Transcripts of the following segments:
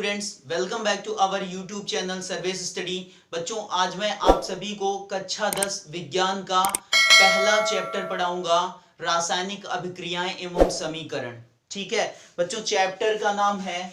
Students, welcome back to our YouTube channel सर्वेस study. बच्चों, आज मैं आप सभी को कक्षा 10 विज्ञान का पहला चैप्टर पढ़ाऊंगा, रासायनिक अभिक्रियाएं एवं समीकरण। ठीक है बच्चों, चैप्टर का नाम है।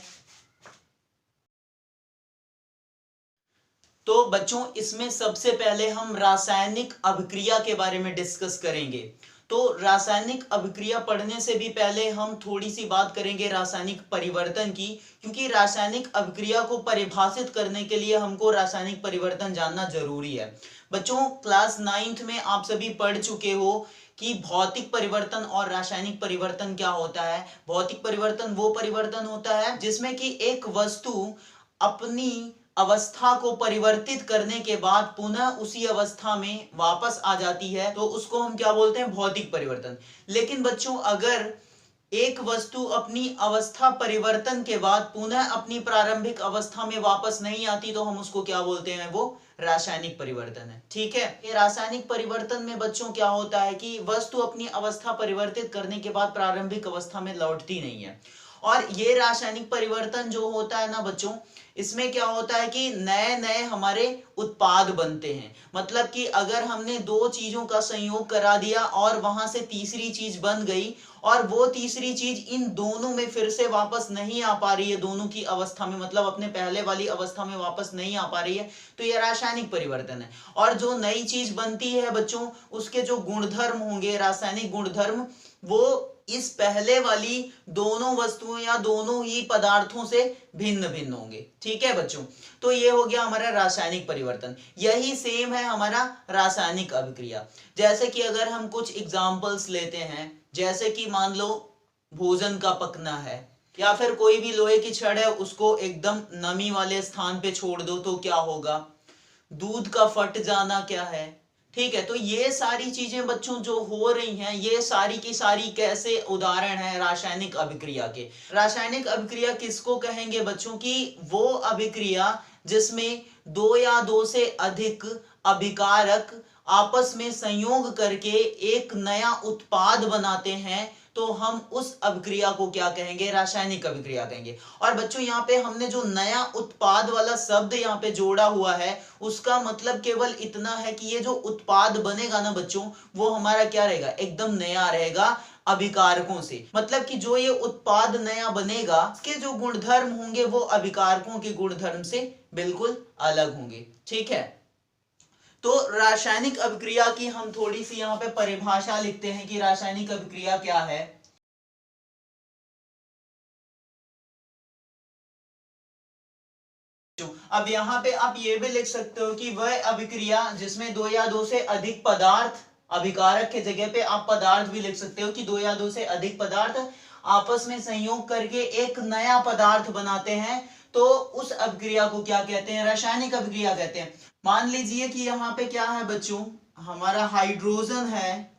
तो बच्चों, इसमें सबसे पहले हम रासायनिक अभिक्रिया के बारे में डिस्कस करेंगे। तो रासायनिक अभिक्रिया पढ़ने से भी पहले हम थोड़ी सी बात करेंगे रासायनिक परिवर्तन की, क्योंकि रासायनिक अभिक्रिया को परिभाषित करने के लिए हमको रासायनिक परिवर्तन जानना जरूरी है। बच्चों, क्लास 9th में आप सभी पढ़ चुके हो कि भौतिक परिवर्तन और रासायनिक परिवर्तन क्या होता है। भौतिक परिवर्तन वो परिवर्तन होता है जिसमें कि एक वस्तु अपनी अवस्था को परिवर्तित करने के बाद पुनः उसी अवस्था में वापस आ जाती है, तो उसको हम क्या बोलते हैं, भौतिक परिवर्तन। लेकिन बच्चों, अगर एक वस्तु अपनी अवस्था परिवर्तन के बाद पुनः अपनी प्रारंभिक अवस्था में वापस नहीं आती, तो हम उसको क्या बोलते हैं, वो रासायनिक परिवर्तन है। ठीक है, ये रासायनिक परिवर्तन में बच्चों क्या होता है कि वस्तु अपनी अवस्था परिवर्तित करने के बाद प्रारंभिक अवस्था में लौटती नहीं है। और ये रासायनिक परिवर्तन जो होता है ना बच्चों, इसमें क्या होता है कि नए नए हमारे उत्पाद बनते हैं। मतलब कि अगर हमने दो चीजों का संयोग करा दिया और वहां से तीसरी चीज बन गई, और वो तीसरी चीज इन दोनों में फिर से वापस नहीं आ पा रही है, दोनों की अवस्था में, मतलब अपने पहले वाली अवस्था में वापस नहीं आ पा रही है, तो यह रासायनिक परिवर्तन है। और जो नई चीज बनती है बच्चों, उसके जो गुणधर्म होंगे, रासायनिक गुणधर्म, वो इस पहले वाली दोनों वस्तुओं या दोनों ही पदार्थों से भिन्न भिन्न होंगे। ठीक है बच्चों, तो ये हो गया हमारा रासायनिक परिवर्तन। यही सेम है हमारा रासायनिक अभिक्रिया। जैसे कि अगर हम कुछ एग्जांपल्स लेते हैं, जैसे कि मान लो भोजन का पकना है, या फिर कोई भी लोहे की छड़ है, उसको एकदम नमी वाले स्थान पे छोड़ दो तो क्या होगा। दूध का फट जाना क्या है। ठीक है, तो ये सारी चीजें बच्चों जो हो रही हैं, ये सारी की सारी कैसे उदाहरण है रासायनिक अभिक्रिया के। रासायनिक अभिक्रिया किसको कहेंगे बच्चों की, वो अभिक्रिया जिसमें दो या दो से अधिक अभिकारक आपस में संयोग करके एक नया उत्पाद बनाते हैं, तो हम उस अभिक्रिया को क्या कहेंगे, रासायनिक अभिक्रिया कहेंगे। और बच्चों, यहाँ पे हमने जो नया उत्पाद वाला शब्द यहाँ पे जोड़ा हुआ है, उसका मतलब केवल इतना है कि ये जो उत्पाद बनेगा ना बच्चों, वो हमारा क्या रहेगा, एकदम नया रहेगा अभिकारकों से। मतलब कि जो ये उत्पाद नया बनेगा, इसके जो गुणधर्म होंगे वो अभिकारकों के गुणधर्म से बिल्कुल अलग होंगे। ठीक है, तो रासायनिक अभिक्रिया की हम थोड़ी सी यहाँ पे परिभाषा लिखते हैं कि रासायनिक अभिक्रिया क्या है। अब यहाँ पे आप ये भी लिख सकते हो कि वह अभिक्रिया जिसमें दो या दो से अधिक पदार्थ, अभिकारक के जगह पे आप पदार्थ भी लिख सकते हो कि दो या दो से अधिक पदार्थ आपस में संयोग करके एक नया पदार्थ बनाते हैं, तो उस अभिक्रिया को क्या कहते हैं, रासायनिक अभिक्रिया कहते हैं। मान लीजिए कि यहाँ पे क्या है बच्चों, हमारा हाइड्रोजन है,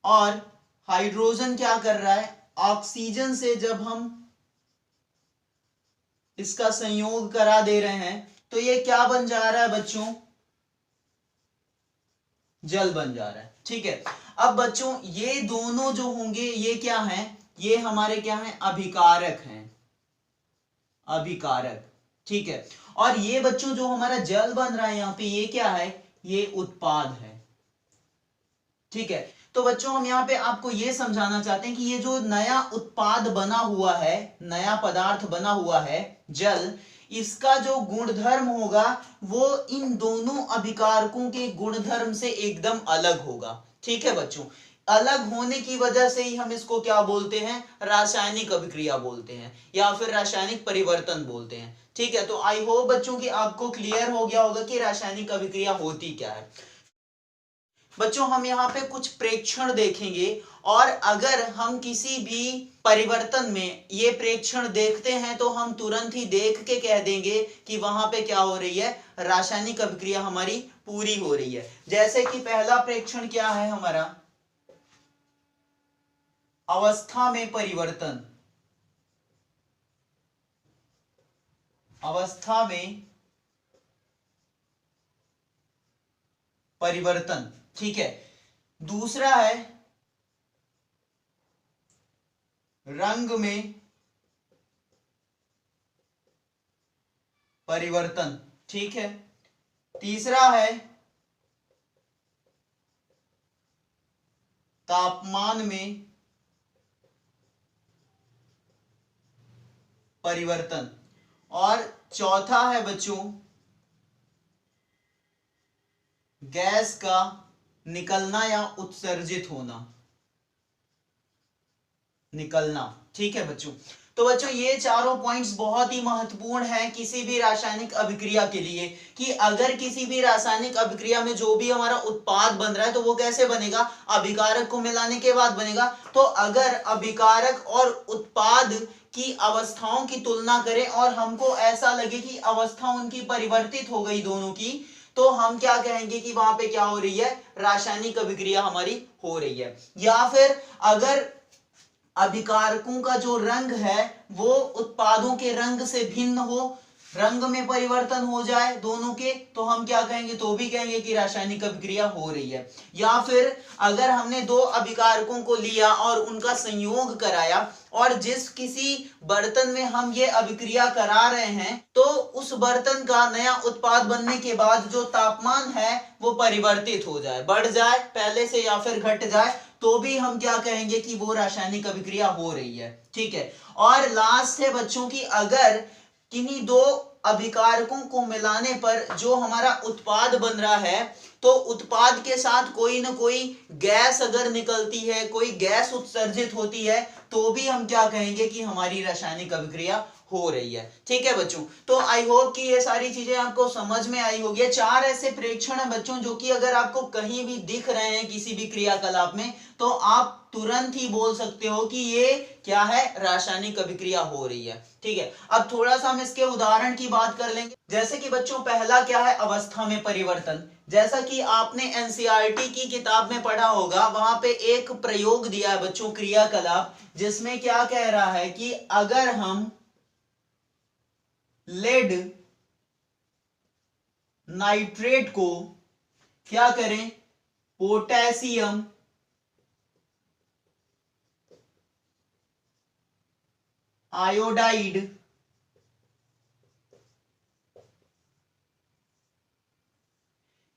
और हाइड्रोजन क्या कर रहा है, ऑक्सीजन से जब हम इसका संयोग करा दे रहे हैं, तो ये क्या बन जा रहा है बच्चों, जल बन जा रहा है। ठीक है, अब बच्चों ये दोनों जो होंगे, ये क्या हैं, ये हमारे क्या हैं, अभिकारक हैं, अभिकारक। ठीक है, और ये बच्चों जो हमारा जल बन रहा है यहां पे, ये क्या है, ये उत्पाद है। ठीक है, तो बच्चों हम यहाँ पे आपको ये समझाना चाहते हैं कि ये जो नया उत्पाद बना हुआ है, नया पदार्थ बना हुआ है जल, इसका जो गुणधर्म होगा वो इन दोनों अभिकारकों के गुणधर्म से एकदम अलग होगा। ठीक है बच्चों, अलग होने की वजह से ही हम इसको क्या बोलते हैं, रासायनिक अभिक्रिया बोलते हैं, या फिर रासायनिक परिवर्तन बोलते हैं। ठीक है, तो आई होप बच्चों की आपको क्लियर हो गया होगा कि रासायनिक अभिक्रिया होती क्या है। बच्चों, हम यहाँ पे कुछ प्रेक्षण देखेंगे, और अगर हम किसी भी परिवर्तन में ये प्रेक्षण देखते हैं, तो हम तुरंत ही देख के कह देंगे कि वहां पे क्या हो रही है, रासायनिक अभिक्रिया हमारी पूरी हो रही है। जैसे कि पहला प्रेक्षण क्या है हमारा, अवस्था में परिवर्तन, अवस्था में परिवर्तन। ठीक है, दूसरा है रंग में परिवर्तन, ठीक है। तीसरा है तापमान में परिवर्तन, और चौथा है बच्चों गैस का निकलना या उत्सर्जित होना, निकलना, ठीक है बच्चों। तो बच्चों ये चारों पॉइंट्स बहुत ही महत्वपूर्ण हैं किसी भी रासायनिक अभिक्रिया के लिए, कि अगर किसी भी रासायनिक अभिक्रिया में जो भी हमारा उत्पाद बन रहा है तो वो कैसे बनेगा, अभिकारक को मिलाने के बाद बनेगा। तो अगर अभिकारक और उत्पाद की अवस्थाओं की तुलना करें और हमको ऐसा लगे कि अवस्था उनकी परिवर्तित हो गई दोनों की, तो हम क्या कहेंगे कि वहां पे क्या हो रही है, रासायनिक अभिक्रिया हमारी हो रही है। या फिर अगर अभिकारकों का जो रंग है वो उत्पादों के रंग से भिन्न हो, रंग में परिवर्तन हो जाए दोनों के, तो हम क्या कहेंगे, तो भी कहेंगे कि रासायनिक अभिक्रिया हो रही है। या फिर अगर हमने दो अभिकारकों को लिया और उनका संयोग कराया और जिस किसी बर्तन में हम ये अभिक्रिया करा रहे हैं तो उस बर्तन का नया उत्पाद बनने के बाद जो तापमान है वो परिवर्तित हो जाए, बढ़ जाए पहले से या फिर घट जाए, तो भी हम क्या कहेंगे कि वो रासायनिक अभिक्रिया हो रही है, ठीक है। और लास्ट है बच्चों की अगर किन्हीं दो अभिकारकों को मिलाने पर जो हमारा उत्पाद बन रहा है तो उत्पाद के साथ कोई ना कोई गैस अगर निकलती है, कोई गैस उत्सर्जित होती है, तो भी हम क्या कहेंगे कि हमारी रासायनिक अभिक्रिया हो रही है, ठीक है बच्चों। तो आई होप कि ये सारी चीजें आपको समझ में आई होगी। चार ऐसे प्रेक्षण है बच्चों जो कि अगर आपको कहीं भी दिख रहे हैं किसी भी क्रियाकलाप में तो आप तुरंत ही बोल सकते हो कि ये क्या है, रासायनिक अभिक्रिया हो रही है, ठीक है। अब थोड़ा सा हम इसके उदाहरण की बात कर लेंगे। जैसे कि बच्चों पहला क्या है, अवस्था में परिवर्तन। जैसा कि आपने एनसीईआरटी की किताब में पढ़ा होगा, वहां पे एक प्रयोग दिया है बच्चों, क्रियाकलाप, जिसमें क्या कह रहा है कि अगर हम लेड नाइट्रेट को क्या करें, पोटेशियम आयोडाइड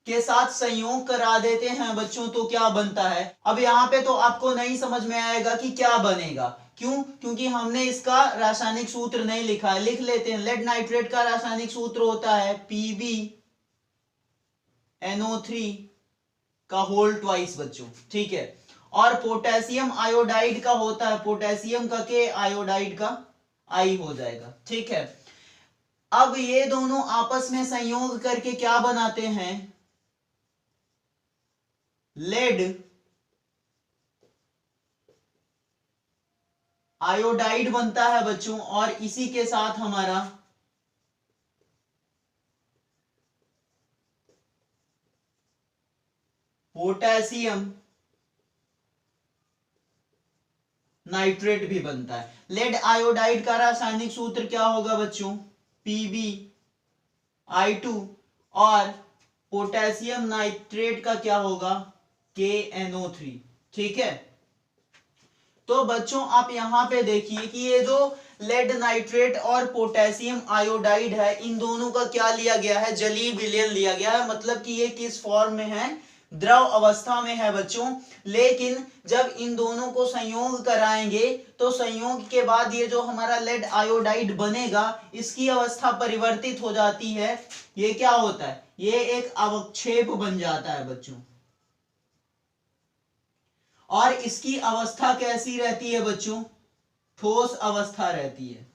के साथ संयोग करा देते हैं बच्चों, तो क्या बनता है। अब यहां पे तो आपको नहीं समझ में आएगा कि क्या बनेगा, क्यों, क्योंकि हमने इसका रासायनिक सूत्र नहीं लिखा है। लिख लेते हैं, लेड नाइट्रेट का रासायनिक सूत्र होता है PbNO3 का होल ट्वाइस बच्चों, ठीक है। और पोटेशियम आयोडाइड का होता है, पोटेशियम का के, आयोडाइड का आई हो जाएगा, ठीक है। अब ये दोनों आपस में संयोग करके क्या बनाते हैं, लेड आयोडाइड बनता है बच्चों, और इसी के साथ हमारा पोटेशियम नाइट्रेट भी बनता है। लेड आयोडाइड का रासायनिक सूत्र क्या होगा बच्चों, PbI2, और पोटेशियम नाइट्रेट का क्या होगा, KNO3, ठीक है। तो बच्चों आप यहां पे देखिए कि ये जो लेड नाइट्रेट और पोटेशियम आयोडाइड है, इन दोनों का क्या लिया गया है, जलीय विलयन लिया गया है। मतलब कि ये किस फॉर्म में है, द्रव अवस्था में है बच्चों। लेकिन जब इन दोनों को संयोग कराएंगे तो संयोग के बाद ये जो हमारा लेड आयोडाइड बनेगा, इसकी अवस्था परिवर्तित हो जाती है। ये क्या होता है, ये एक अवक्षेप बन जाता है बच्चों। और इसकी अवस्था कैसी रहती है बच्चों, ठोस अवस्था रहती है।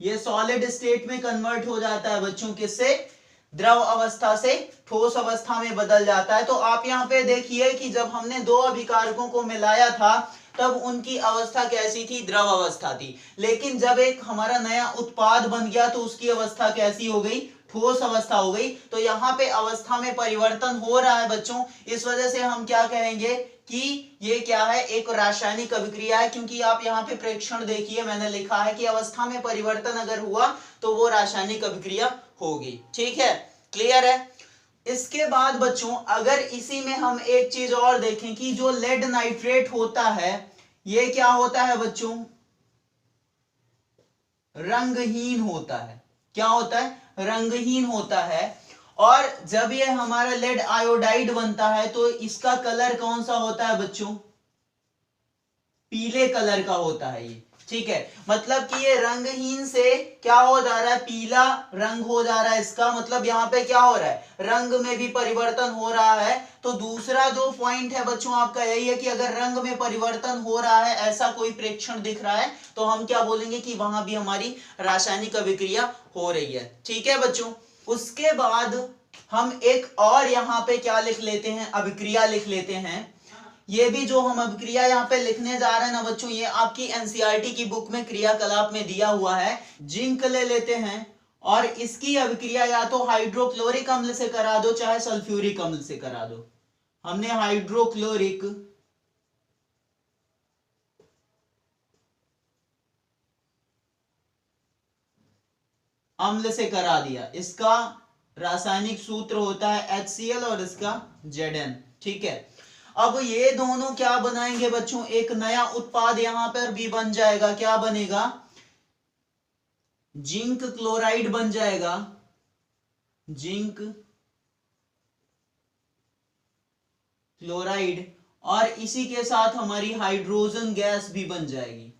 ये सॉलिड स्टेट में कन्वर्ट हो जाता है बच्चों, किससे, द्रव अवस्था से ठोस अवस्था में बदल जाता है। तो आप यहां पे देखिए कि जब हमने दो अभिकारकों को मिलाया था तब उनकी अवस्था कैसी थी, द्रव अवस्था थी। लेकिन जब एक हमारा नया उत्पाद बन गया तो उसकी अवस्था कैसी हो गई, ठोस अवस्था हो गई। तो यहाँ पे अवस्था में परिवर्तन हो रहा है बच्चों, इस वजह से हम क्या कहेंगे कि ये क्या है, एक रासायनिक अभिक्रिया है। क्योंकि आप यहाँ पे प्रेक्षण देखिए, मैंने लिखा है कि अवस्था में परिवर्तन अगर हुआ तो वो रासायनिक अभिक्रिया होगी, ठीक है, क्लियर है। इसके बाद बच्चों अगर इसी में हम एक चीज और देखें कि जो लेड नाइट्रेट होता है, ये क्या होता है बच्चों, रंगहीन होता है। क्या होता है? रंगहीन होता है। और जब ये हमारा लेड आयोडाइड बनता है तो इसका कलर कौन सा होता है बच्चों? पीले कलर का होता है ये। ठीक है, मतलब कि ये रंगहीन से क्या हो जा रहा है? पीला रंग हो जा रहा है इसका। मतलब यहाँ पे क्या हो रहा है? रंग में भी परिवर्तन हो रहा है। तो दूसरा जो पॉइंट है बच्चों आपका यही है कि अगर रंग में परिवर्तन हो रहा है, ऐसा कोई प्रेक्षण दिख रहा है, तो हम क्या बोलेंगे कि वहां भी हमारी रासायनिक अभिक्रिया हो रही है। ठीक है बच्चों, उसके बाद हम एक और यहाँ पे क्या लिख लेते हैं? अभिक्रिया लिख लेते हैं। ये भी जो हम अभिक्रिया यहाँ पे लिखने जा रहे हैं ना बच्चों, ये आपकी एनसीईआरटी की बुक में क्रियाकलाप में दिया हुआ है। जिंक ले लेते हैं और इसकी अभिक्रिया या तो हाइड्रोक्लोरिक अम्ल से करा दो चाहे सल्फ्यूरिक अम्ल से करा दो। हमने हाइड्रोक्लोरिक अम्ल से करा दिया। इसका रासायनिक सूत्र होता है HCl और इसका Zn। ठीक है, अब ये दोनों क्या बनाएंगे बच्चों? एक नया उत्पाद यहां पर भी बन जाएगा। क्या बनेगा? जिंक क्लोराइड बन जाएगा। जिंक क्लोराइड, और इसी के साथ हमारी हाइड्रोजन गैस भी बन जाएगी।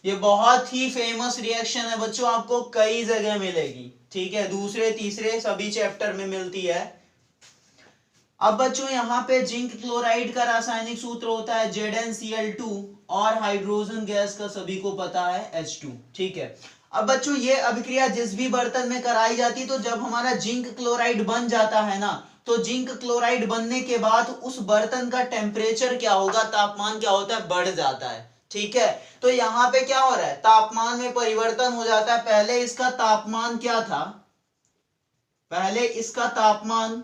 ये बहुत ही फेमस रिएक्शन है बच्चों, आपको कई जगह मिलेगी। ठीक है, दूसरे तीसरे सभी चैप्टर में मिलती है। अब बच्चों यहाँ पे जिंक क्लोराइड का रासायनिक सूत्र होता है ZnCl2 और हाइड्रोजन गैस का सभी को पता है H2। ठीक है, अब बच्चों ये अभिक्रिया जिस भी बर्तन में कराई जाती है, तो जब हमारा जिंक क्लोराइड बन जाता है ना, तो जिंक क्लोराइड बनने के बाद उस बर्तन का टेम्परेचर क्या होगा? तापमान क्या होता है? बढ़ जाता है। ठीक है, तो यहाँ पे क्या हो रहा है? तापमान में परिवर्तन हो जाता है। पहले इसका तापमान क्या था? पहले इसका तापमान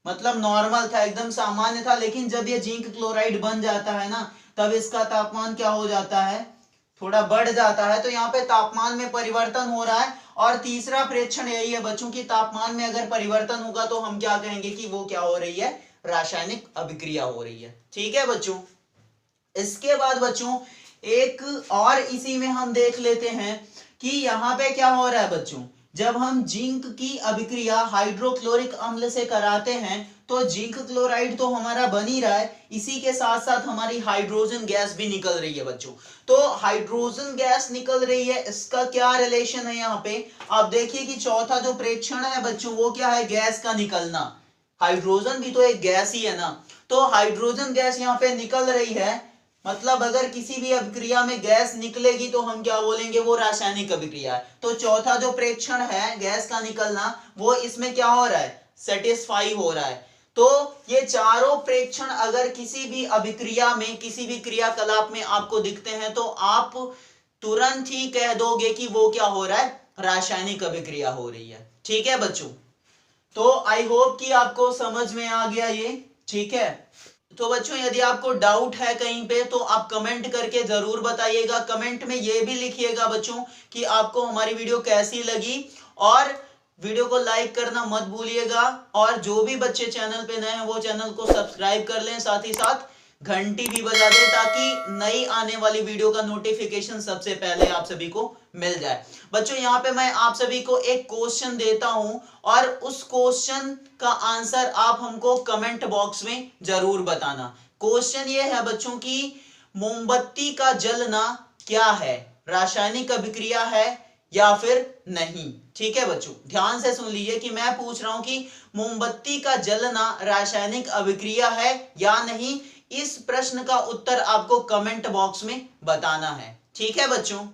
मतलब नॉर्मल था, एकदम सामान्य था, लेकिन जब ये जिंक क्लोराइड बन जाता है ना, तब इसका तापमान क्या हो जाता है? थोड़ा बढ़ जाता है। तो यहाँ पे तापमान में परिवर्तन हो रहा है। और तीसरा प्रेक्षण यही है बच्चों की तापमान में अगर परिवर्तन होगा तो हम क्या कहेंगे कि वो क्या हो रही है? रासायनिक अभिक्रिया हो रही है। ठीक है बच्चों, इसके बाद बच्चों एक और इसी में हम देख लेते हैं कि यहाँ पे क्या हो रहा है बच्चों? जब हम जिंक की अभिक्रिया हाइड्रोक्लोरिक अम्ल से कराते हैं तो जिंक क्लोराइड तो हमारा बन ही रहा है, इसी के साथ साथ हमारी हाइड्रोजन गैस भी निकल रही है बच्चों। तो हाइड्रोजन गैस निकल रही है, इसका क्या रिलेशन है यहाँ पे? आप देखिए कि चौथा जो प्रेक्षण है बच्चों वो क्या है? गैस का निकलना। हाइड्रोजन भी तो एक गैस ही है ना, तो हाइड्रोजन गैस यहाँ पे निकल रही है। मतलब अगर किसी भी अभिक्रिया में गैस निकलेगी तो हम क्या बोलेंगे? वो रासायनिक अभिक्रिया है। तो चौथा जो प्रेक्षण है गैस का निकलना, वो इसमें क्या हो रहा है? सेटिस्फाई हो रहा है। तो ये चारों प्रेक्षण अगर किसी भी अभिक्रिया में, किसी भी क्रियाकलाप में आपको दिखते हैं तो आप तुरंत ही कह दोगे कि वो क्या हो रहा है? रासायनिक अभिक्रिया हो रही है। ठीक है बच्चों, तो आई होप कि आपको समझ में आ गया ये। ठीक है, तो बच्चों यदि आपको डाउट है कहीं पे तो आप कमेंट करके जरूर बताइएगा। कमेंट में ये भी लिखिएगा बच्चों कि आपको हमारी वीडियो कैसी लगी, और वीडियो को लाइक करना मत भूलिएगा। और जो भी बच्चे चैनल पे नए हैं वो चैनल को सब्सक्राइब कर लें, साथ ही साथ घंटी भी बजा दें ताकि नई आने वाली वीडियो का नोटिफिकेशन सबसे पहले आप सभी को मिल जाए। बच्चों यहाँ पे मैं आप सभी को एक क्वेश्चन देता हूं और उस क्वेश्चन का आंसर आप हमको कमेंट बॉक्स में जरूर बताना। क्वेश्चन ये है बच्चों की मोमबत्ती का जलना क्या है? रासायनिक अभिक्रिया है या फिर नहीं? ठीक है बच्चों, ध्यान से सुन लीजिए कि मैं पूछ रहा हूं कि मोमबत्ती का जलना रासायनिक अभिक्रिया है या नहीं। इस प्रश्न का उत्तर आपको कमेंट बॉक्स में बताना है। ठीक है बच्चों।